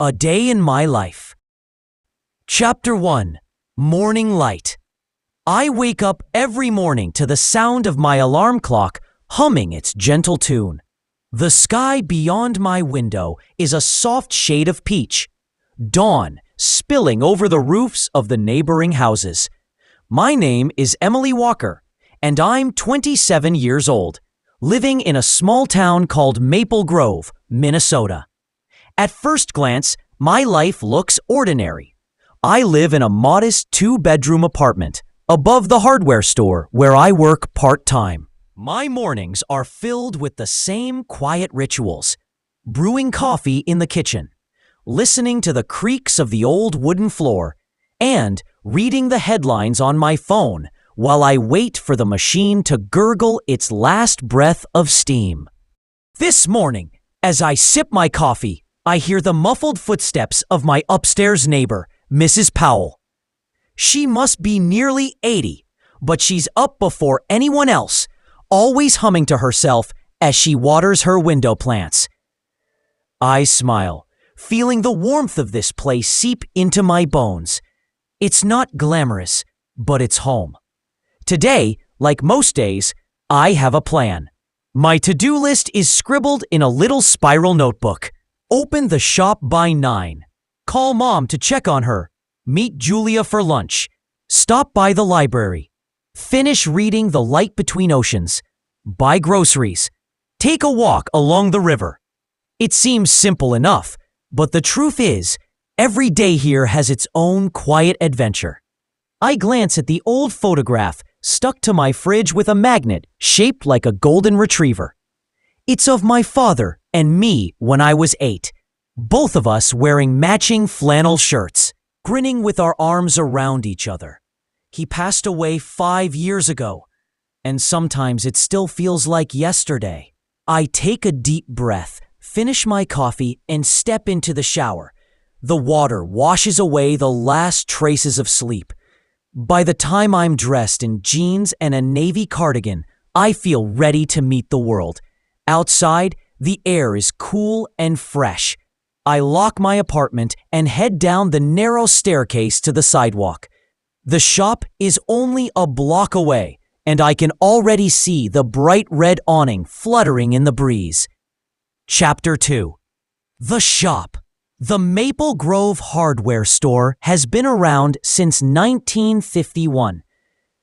A Day in My Life. Chapter 1. Morning Light. I wake up every morning to the sound of my alarm clock humming its gentle tune. The sky beyond my window is a soft shade of peach. Dawn spilling over the roofs of the neighboring houses. My name is Emily Walker, and I'm 27 years old, living in a small town called Maple Grove, Minnesota. At first glance, my life looks ordinary. I live in a modest 2-bedroom apartment above the hardware store where I work part-time. My mornings are filled with the same quiet rituals: brewing coffee in the kitchen, listening to the creaks of the old wooden floor, and reading the headlines on my phone while I wait for the machine to gurgle its last breath of steam. This morning, as I sip my coffee, I hear the muffled footsteps of my upstairs neighbor, Mrs. Powell. She must be nearly 80, but she's up before anyone else, always humming to herself as she waters her window plants. I smile, feeling the warmth of this place seep into my bones. It's not glamorous, but it's home. Today, like most days, I have a plan. My to-do list is scribbled in a little spiral notebook. Open the shop by 9. Call Mom to check on her. Meet Julia for lunch. Stop by the library. Finish reading The Light Between Oceans. Buy groceries. Take a walk along the river. It seems simple enough, but the truth is, every day here has its own quiet adventure. I glance at the old photograph stuck to my fridge with a magnet shaped like a golden retriever. It's of my father and me when I was 8, both of us wearing matching flannel shirts, grinning with our arms around each other. He passed away 5 years ago, and sometimes it still feels like yesterday. I take a deep breath, finish my coffee, and step into the shower. The water washes away the last traces of sleep. By the time I'm dressed in jeans and a navy cardigan, I feel ready to meet the world. Outside, the air is cool and fresh. I lock my apartment and head down the narrow staircase to the sidewalk. The shop is only a block away, and I can already see the bright red awning fluttering in the breeze. Chapter 2. The shop. The Maple Grove hardware store has been around since 1951.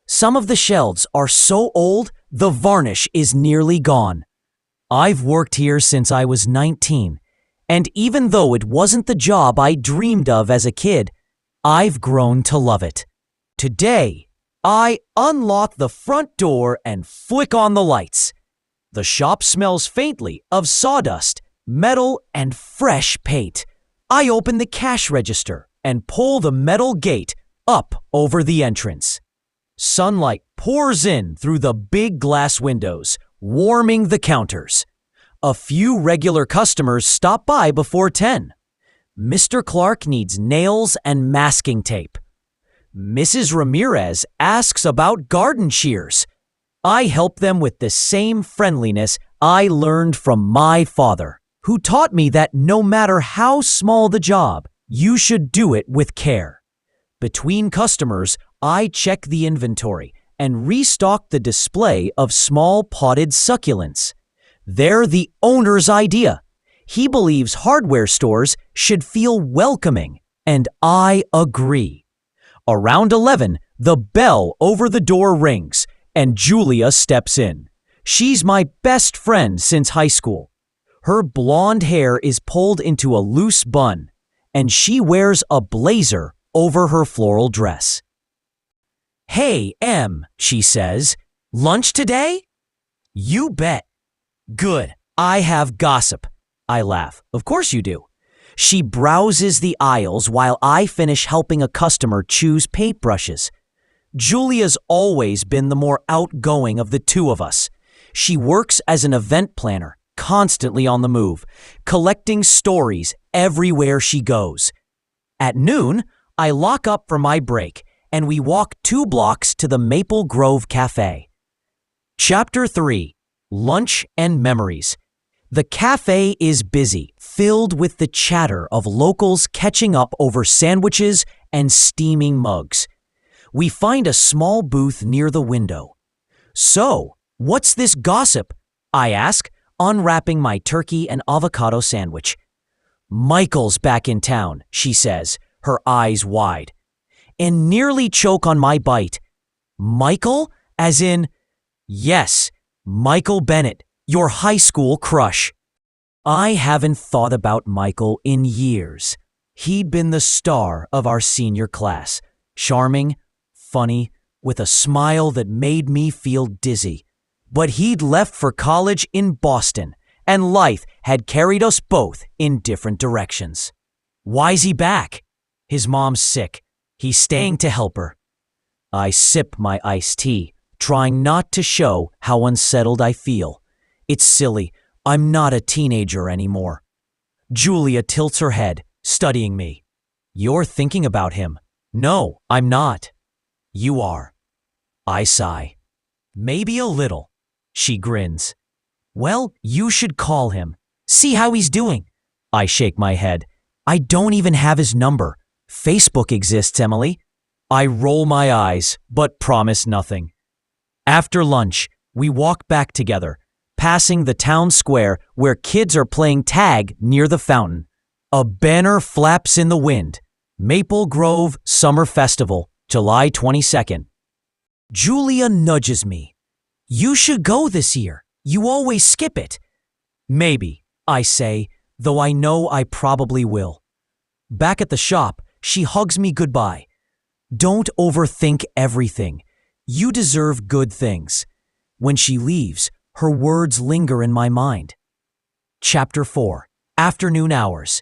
Some of the shelves are so old, the varnish is nearly gone. I've worked here since I was 19, and even though it wasn't the job I dreamed of as a kid, I've grown to love it. Today, I unlock the front door and flick on the lights. The shop smells faintly of sawdust, metal, and fresh paint. I open the cash register and pull the metal gate up over the entrance. Sunlight pours in through the big glass windows, warming the counters. A few regular customers stop by before 10. Mr. Clark needs nails and masking tape. Mrs. Ramirez asks about garden shears. I help them with the same friendliness I learned from my father, who taught me that no matter how small the job, you should do it with care. Between customers, I check the inventory and restock the display of small potted succulents. They're the owner's idea. He believes hardware stores should feel welcoming, and I agree. Around 11, the bell over the door rings, and Julia steps in. She's my best friend since high school. Her blonde hair is pulled into a loose bun, and she wears a blazer over her floral dress. "Hey, Em," she says, "lunch today?" "You bet." "Good. I have gossip." I laugh. "Of course you do." She browses the aisles while I finish helping a customer choose paintbrushes. Julia's always been the more outgoing of the two of us. She works as an event planner, constantly on the move, collecting stories everywhere she goes. At noon, I lock up for my break, and we walk 2 blocks to the Maple Grove Cafe. Chapter 3. Lunch and Memories. The cafe is busy, filled with the chatter of locals catching up over sandwiches and steaming mugs. We find a small booth near the window. "So, what's this gossip?" I ask, unwrapping my turkey and avocado sandwich. "Michael's back in town," she says, her eyes wide, and nearly choke on my bite. "Michael? As in—" "Yes, Michael Bennett, your high school crush." I haven't thought about Michael in years. He'd been the star of our senior class, charming, funny, with a smile that made me feel dizzy. But he'd left for college in Boston, and life had carried us both in different directions. "Why's he back?" "His mom's sick. He's staying to help her." I sip my iced tea, trying not to show how unsettled I feel. It's silly. I'm not a teenager anymore. Julia tilts her head, studying me. "You're thinking about him." "No, I'm not." "You are." I sigh. "Maybe a little." She grins. "Well, you should call him. See how he's doing." I shake my head. "I don't even have his number. Facebook exists, Emily." I roll my eyes, but promise nothing. After lunch, we walk back together, passing the town square where kids are playing tag near the fountain. A banner flaps in the wind. Maple Grove Summer Festival, July 22nd. Julia nudges me. "You should go this year. You always skip it." "Maybe," I say, though I know I probably will. Back at the shop, she hugs me goodbye. "Don't overthink everything. You deserve good things." When she leaves, her words linger in my mind. Chapter 4. Afternoon Hours.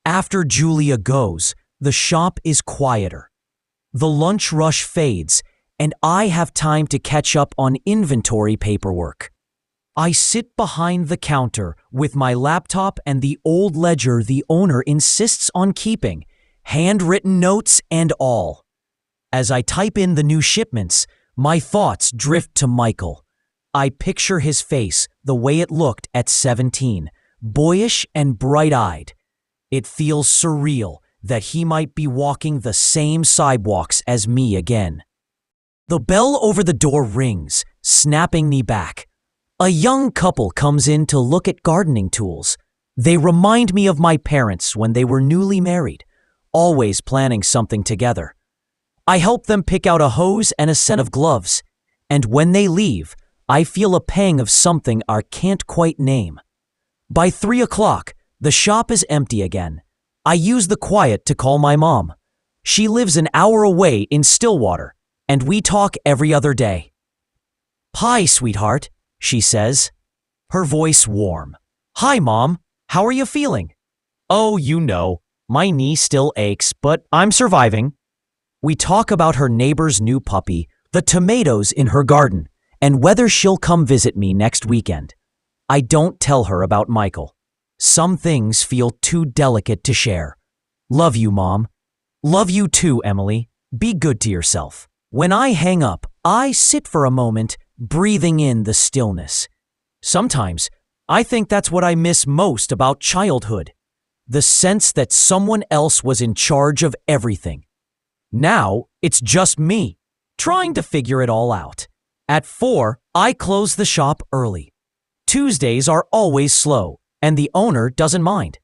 After Julia goes, the shop is quieter. The lunch rush fades, and I have time to catch up on inventory paperwork. I sit behind the counter with my laptop and the old ledger the owner insists on keeping, handwritten notes and all. As I type in the new shipments, my thoughts drift to Michael. I picture his face the way it looked at 17, boyish and bright-eyed. It feels surreal that he might be walking the same sidewalks as me again. The bell over the door rings, snapping me back. A young couple comes in to look at gardening tools. They remind me of my parents when they were newly married, always planning something together. I help them pick out a hose and a set of gloves, and when they leave, I feel a pang of something I can't quite name. By 3 o'clock, the shop is empty again. I use the quiet to call my mom. She lives an hour away in Stillwater, and we talk every other day. "Hi, sweetheart," she says, her voice warm. "Hi, Mom. How are you feeling?" "Oh, you know, my knee still aches, but I'm surviving." We talk about her neighbor's new puppy, the tomatoes in her garden, and whether she'll come visit me next weekend. I don't tell her about Michael. Some things feel too delicate to share. Love you, Mom. Love you too, Emily. Be good to yourself. When I hang up, I sit for a moment, breathing in the stillness. Sometimes, I think that's what I miss most about childhood. The sense that someone else was in charge of everything. Now, it's just me, trying to figure it all out. At 4, I close the shop early. Tuesdays are always slow, and the owner doesn't mind.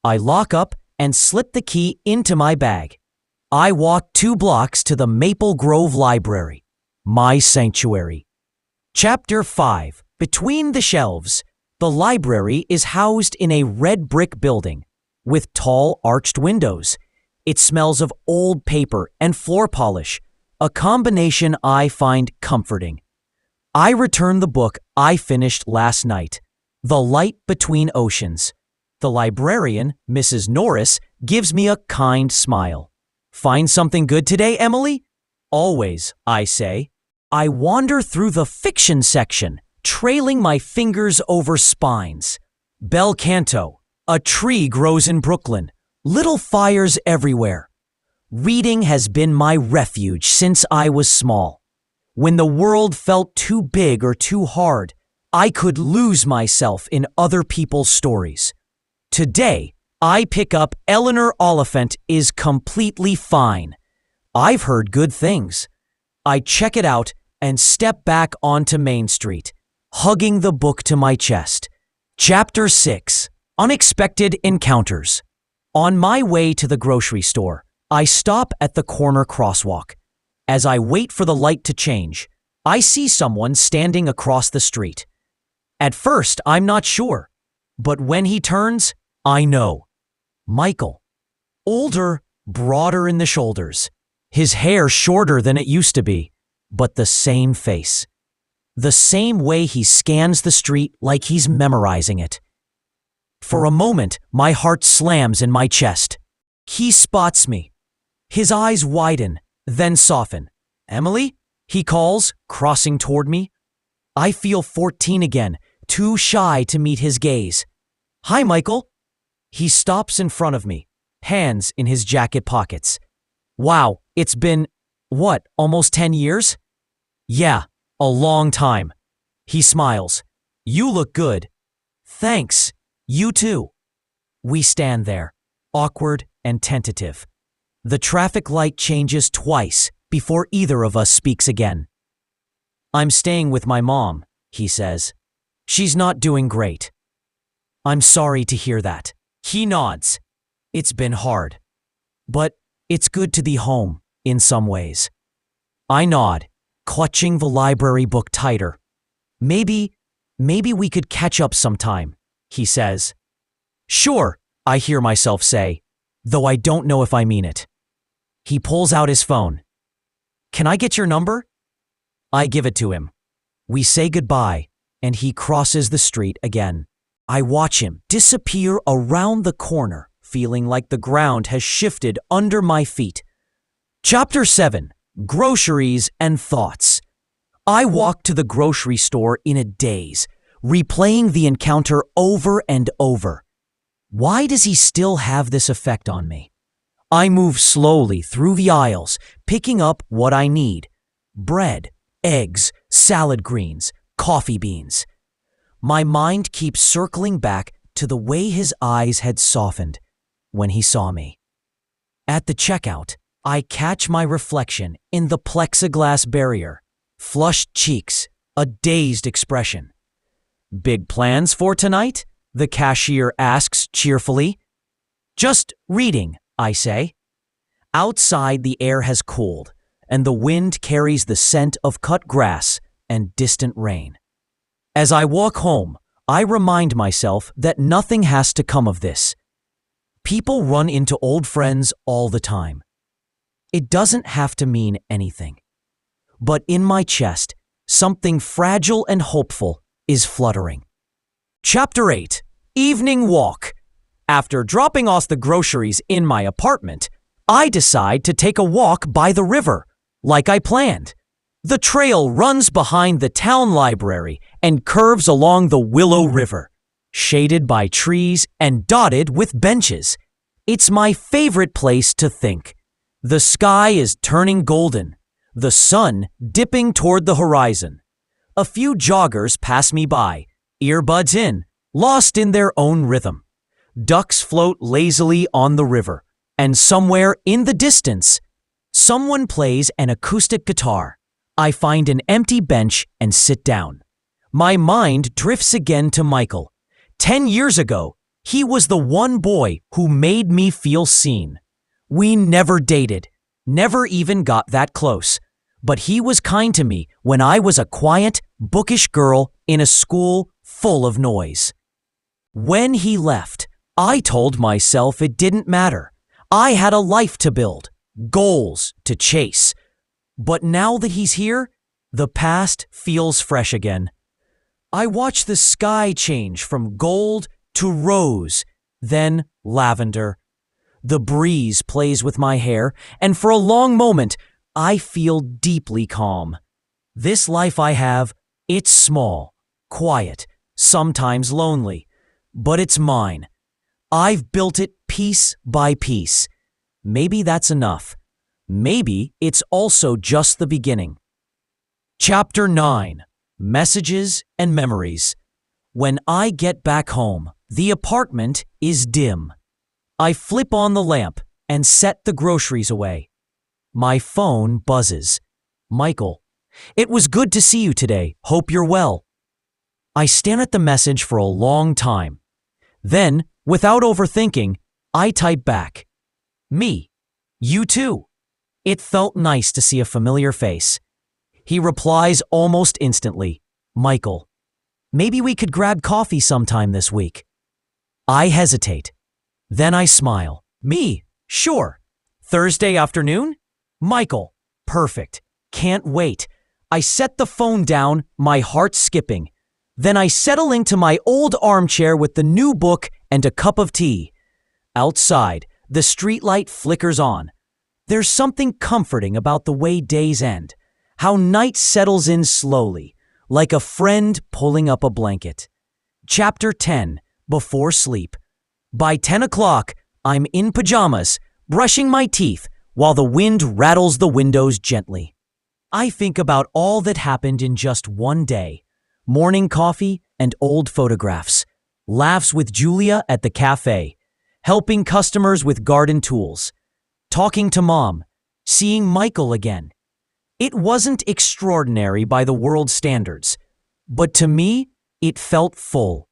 I lock up and slip the key into my bag. I walk 2 blocks to the Maple Grove Library, my sanctuary. Chapter 5. Between the shelves. The library is housed in a red brick building with tall arched windows. It smells of old paper and floor polish, a combination I find comforting. I return the book I finished last night, The Light Between Oceans. The librarian, Mrs. Norris, gives me a kind smile. "Find something good today, Emily?" "Always," I say. I wander through the fiction section, trailing my fingers over spines. Bel Canto, A Tree Grows in Brooklyn, Little Fires Everywhere. Reading has been my refuge since I was small. When the world felt too big or too hard, I could lose myself in other people's stories. Today, I pick up Eleanor Oliphant is completely fine. I've heard good things. I check it out and step back onto Main Street, hugging the book to my chest. Chapter 6: Unexpected Encounters. On my way to the grocery store, I stop at the corner crosswalk. As I wait for the light to change, I see someone standing across the street. At first, I'm not sure, but when he turns, I know. Michael. Older, broader in the shoulders. His hair shorter than it used to be, but the same face. The same way he scans the street like he's memorizing it. For a moment, my heart slams in my chest. He spots me. His eyes widen, then soften. "Emily?" he calls, crossing toward me. I feel 14 again, too shy to meet his gaze. "Hi, Michael." He stops in front of me, hands in his jacket pockets. "Wow, it's been, almost 10 years? "Yeah, a long time." He smiles. "You look good." "Thanks. You too." We stand there, awkward and tentative. The traffic light changes twice before either of us speaks again. "I'm staying with my mom," he says. "She's not doing great." "I'm sorry to hear that." He nods. "It's been hard. But it's good to be home, in some ways." I nod, clutching the library book tighter. Maybe we could catch up sometime," he says. "Sure," I hear myself say, though I don't know if I mean it. He pulls out his phone. "Can I get your number?" I give it to him. We say goodbye, and he crosses the street again. I watch him disappear around the corner, feeling like the ground has shifted under my feet. Chapter 7: Groceries and Thoughts. I walk to the grocery store in a daze, replaying the encounter over and over. Why does he still have this effect on me? I move slowly through the aisles, picking up what I need: bread, eggs, salad greens, coffee beans. My mind keeps circling back to the way his eyes had softened when he saw me. At the checkout, I catch my reflection in the plexiglass barrier, flushed cheeks, a dazed expression. "Big plans for tonight?" the cashier asks cheerfully. "Just reading," I say. Outside, the air has cooled, and the wind carries the scent of cut grass and distant rain. As I walk home, I remind myself that nothing has to come of this. People run into old friends all the time. It doesn't have to mean anything. But in my chest, something fragile and hopeful is fluttering. Chapter 8: Evening Walk. After dropping off the groceries in my apartment, I decide to take a walk by the river, like I planned. The trail runs behind the town library and curves along the Willow River, shaded by trees and dotted with benches. It's my favorite place to think. The sky is turning golden, the sun dipping toward the horizon. A few joggers pass me by, earbuds in, lost in their own rhythm. Ducks float lazily on the river, and somewhere in the distance, someone plays an acoustic guitar. I find an empty bench and sit down. My mind drifts again to Michael. 10 years ago, he was the one boy who made me feel seen. We never dated, never even got that close, but he was kind to me when I was a quiet, bookish girl in a school full of noise. When he left, I told myself it didn't matter. I had a life to build, goals to chase. But now that he's here, the past feels fresh again. I watch the sky change from gold to rose, then lavender. The breeze plays with my hair, and for a long moment, I feel deeply calm. This life I have, it's small, quiet, sometimes lonely, but it's mine. I've built it piece by piece. Maybe that's enough. Maybe it's also just the beginning. Chapter 9: messages, and memories. When I get back home, the apartment is dim. I flip on the lamp and set the groceries away. My phone buzzes. Michael, it was good to see you today. Hope you're well. I stare at the message for a long time. Then, without overthinking, I type back, "Me, you too." It felt nice to see a familiar face. He replies almost instantly, "Michael, maybe we could grab coffee sometime this week." I hesitate. Then I smile. "Me, sure. Thursday afternoon? Michael, perfect. Can't wait." I set the phone down, my heart skipping. Then I settle into my old armchair with the new book and a cup of tea. Outside, the streetlight flickers on. There's something comforting about the way days end, how night settles in slowly, like a friend pulling up a blanket. Chapter 10, Before Sleep. By 10 o'clock, I'm in pajamas, brushing my teeth, while the wind rattles the windows gently. I think about all that happened in just one day. Morning coffee and old photographs, laughs with Julia at the cafe, helping customers with garden tools, talking to Mom, seeing Michael again. It wasn't extraordinary by the world's standards, but to me, it felt full.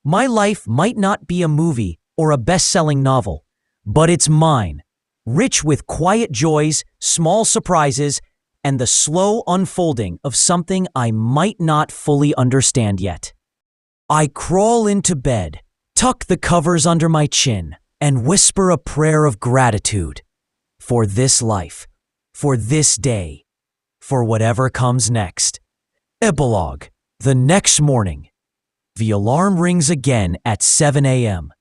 My life might not be a movie or a best-selling novel, but it's mine, rich with quiet joys, small surprises, and the slow unfolding of something I might not fully understand yet. I crawl into bed, tuck the covers under my chin, and whisper a prayer of gratitude for this life, for this day, for whatever comes next. Epilogue. The next morning. The alarm rings again at 7 a.m.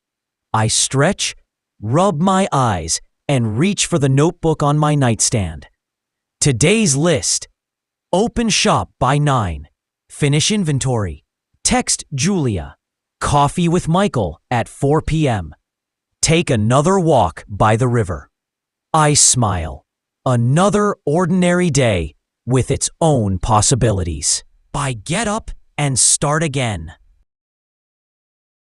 I stretch, rub my eyes, and reach for the notebook on my nightstand. Today's list. Open shop by 9. Finish inventory. Text Julia. Coffee with Michael at 4 p.m. Take another walk by the river. I smile. Another ordinary day with its own possibilities. I get up and start again.